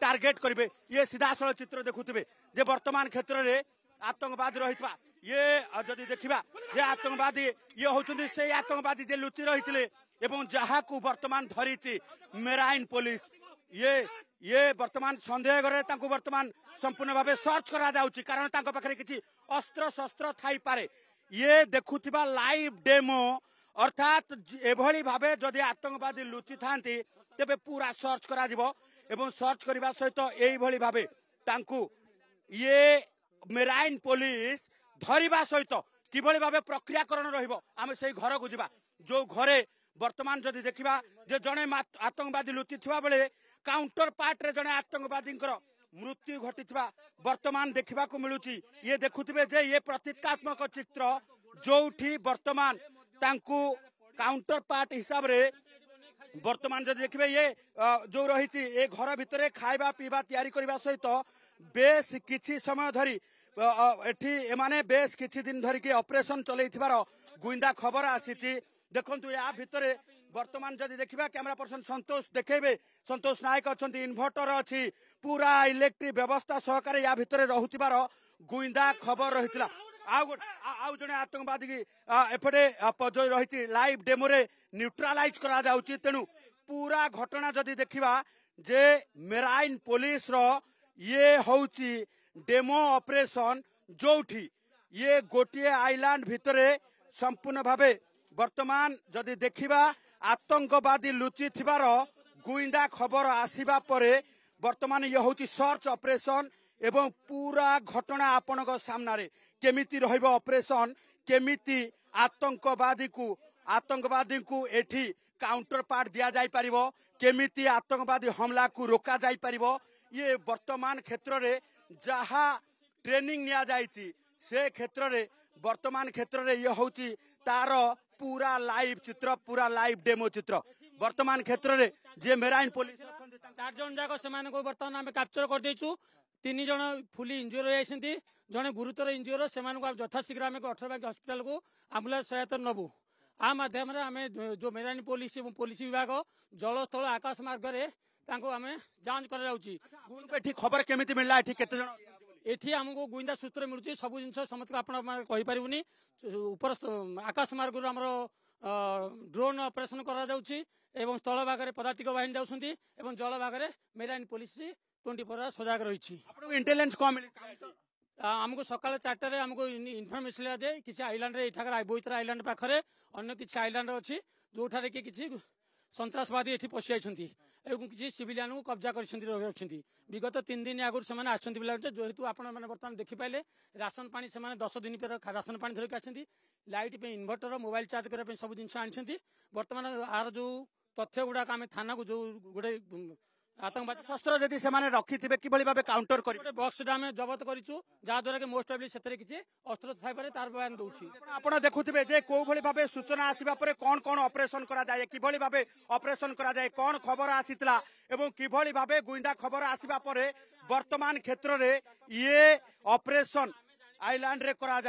Target करेंगे ये सीधासल चित्र देखुवे जे वर्तमान क्षेत्र में आतंकवादी रही ये जदि देखा जे आतंकवादी ये होती से आतंकवादी जे लुचि रही जहाँ को वर्तमान धरी मेराइन पुलिस ये वर्तमान सन्देह करे वर्तमान संपूर्ण भाव सर्च करा जाउची कारण पाखे किसी अस्त्र शस्त्र थाई पारे ये देखुवा लाइव डेमो अर्थात एभली भावे जदि आतंकवादी लुचि थांती तेबे पूरा सर्च करा जिवो एवं सर्च करने सहित यही भावे ये मेराइन पुलिस धरिबा सहित किभली भावे प्रक्रियाकरण रहिबो आमे से घर को जिबा जो घरे वर्तमान जदि देखिबा जे जने आतंकवादी लुचि थिबा बेले काउंटर पार्ट रे जने आतंकवादी मृत्यु घटी वर्तमान देखा मिलूची ये देखुवे जे ये प्रतीकात्मक चित्र जोठी वर्तमान काउंटर पार्ट हिसाब रे वर्तमान जब देखिए ये जो रही ये घर भितर खाइबा पीवा तैयारी करने सहित बेस किछि समय धरी एठी एमाने बेस किछि दिन धरिकी ऑपरेशन चलैथिबार गुइंदा खबर आसी देखंतु या भितर वर्तमान जदि देखिबा कैमरा पर्सन संतोष देखेबे संतोष नायक अछंती इन्वर्टर अछि पूरा इलेक्ट्रिक व्यवस्था सहकारे या भितर रहुतिबार गुइंदा खबर रहितला आउ जने आतंकवादी की एपटे रही लाइव डेमो रे न्यूट्रालाइज करा जाउची तेणु पूरा घटना जदि देखिबा जे मेराइन पुलिस रो ये होउची डेमो ऑपरेशन जोठी ये गोटे आइलैंड भितरे संपूर्ण भावे वर्तमान जदि देखिबा आतंकवादी लुचि थिबार गुइंदा खबर आसीबा परे वर्तमान ये होउची सर्च ऑपरेशन एवं पूरा घटना आपण सामने केमिति रहिबो ऑपरेशन केमिति आतंकवादी को एठी काउंटर पार्ट दिया जाई परिबो केमिति आतंकवादी हमला को रोका जाई परिबो ये वर्तमान क्षेत्र रे जहा ट्रेनिंग निया जाईची से क्षेत्र रे वर्तमान क्षेत्र रे ये होउची तार पूरा लाइव चित्र पूरा लाइव डेमो चित्र वर्तमान क्षेत्र रे जे मेराइन पुलिस चार जन जाक सेमान को वर्तमान आमे कैप्चर कर देचू तीन जन फुली इंजुर होती जड़े गुरुतर इंजुर से यथाशीघ्र आम 18 हस्पिटाल को आम्बुलांस सहायता नबू आ माध्यम आम जो मेराइन पुलिस और पुलिस विभाग जल स्थल आकाश मार्ग आम जांच कर खबर केमिति मिलला एठी आमको गुइंदा सूत्र मिलूँ सब जिन समस्त आपनी ऊपर आकाश मार्ग आमर ड्रोन ऑपरेशन करा स्थल भाग में पदातिक बाहिनी जाऊँगी जल भाग में मेराइन पुलिस 24 सजाग रही इंटेलिजेंस कम आमको सकाल 4टार आमको इनफर्मेशन जे किसी आइलैंड एठाकर बोईतरा आइलैंड पाखरे अन्य किसी आइलैंड अच्छी जो कि सन्त्रासवादी एठी पशि आइछंती एवं किसी सिविलियन को कब्जा कर विगत 3 दिन आगुरी से आसती जेहेतु आपण मैंने बर्तमान देखिपारे राशन पानी से 10 दिन पर राशन पानी धरिक आसती लाइट पे इन्वर्टर मोबाइल चार्ज करने सब जिन आनी बर्तमान आर जो तथ्य गुड़ाक आम थाना को जो गोटे आतंकवादी शस्त्र जदि सेमाने रखिथिबे किभली भाबे काउंटर करि बॉक्स आम जबत करिछु जा द्वारा कि मोस्ट प्रोबेबली सेतरे किछि अस्त्र थाइ पारे तार बयान दउछि आपण देखुथिबे जे को भली भाबे सूचना आसीबा परे कोन ऑपरेशन करा जाय किभली भाबे ऑपरेशन करा जाय कोन खबर आसीतला एवं किभली भाबे गुइंदा खबर आसीबा परे वर्तमान क्षेत्र रे ये ऑपरेशन आइलैंड रे करा जाउ।